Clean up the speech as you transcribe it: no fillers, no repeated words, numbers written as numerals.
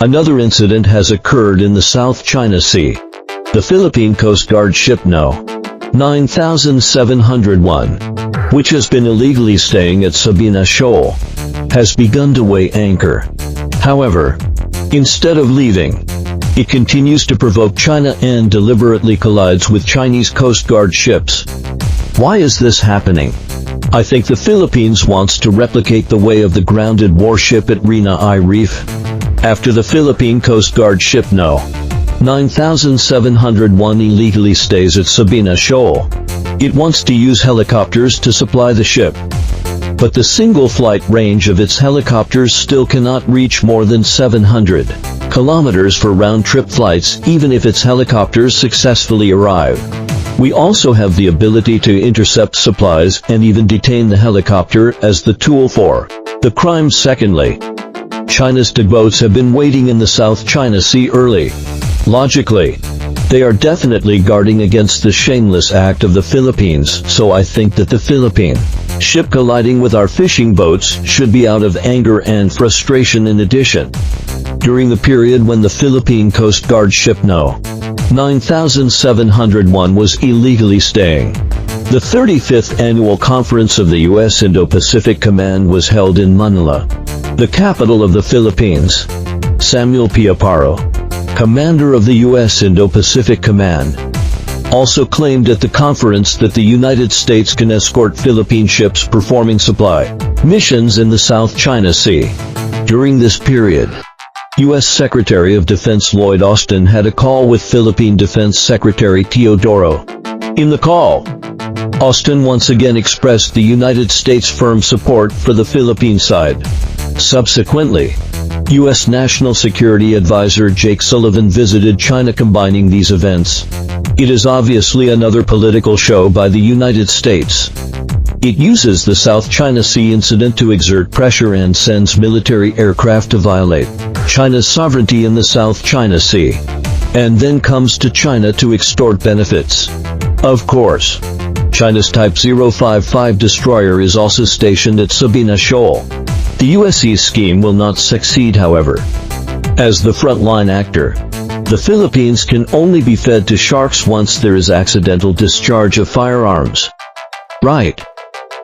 Another incident has occurred in the South China Sea. The Philippine Coast Guard ship No. 9701, which has been illegally staying at Sabina Shoal, has begun to weigh anchor. However, instead of leaving, it continues to provoke China and deliberately collides with Chinese Coast Guard ships. Why is this happening? I think the Philippines wants to replicate the way of the grounded warship at Ren'ai Reef. After the Philippine Coast Guard ship No. 9701 illegally stays at Sabina Shoal, it wants to use helicopters to supply the ship. But the single flight range of its helicopters still cannot reach more than 700 kilometers for round-trip flights, even if its helicopters successfully arrive. We also have the ability to intercept supplies and even detain the helicopter as the tool for the crime. Secondly, China's tugboats have been waiting in the South China Sea early. Logically, they are definitely guarding against the shameless act of the Philippines, so I think that the Philippine ship colliding with our fishing boats should be out of anger and frustration. In addition, during the period when the Philippine Coast Guard ship No. 9701 was illegally staying, the 35th Annual Conference of the U.S. Indo-Pacific Command was held in Manila, the capital of the Philippines. Samuel P. Aparo, commander of the U.S. Indo-Pacific Command, also claimed at the conference that the United States can escort Philippine ships performing supply missions in the South China Sea. During this period, U.S. Secretary of Defense Lloyd Austin had a call with Philippine Defense Secretary Teodoro. In the call, Austin once again expressed the United States' firm support for the Philippine side. Subsequently, U.S. National Security Advisor Jake Sullivan visited China. Combining these events, it is obviously another political show by the United States. It uses the South China Sea incident to exert pressure and sends military aircraft to violate China's sovereignty in the South China Sea, and then comes to China to extort benefits. Of course, China's Type 055 destroyer is also stationed at Sabina Shoal. The US's scheme will not succeed, however. As the frontline actor, the Philippines can only be fed to sharks once there is accidental discharge of firearms. Right.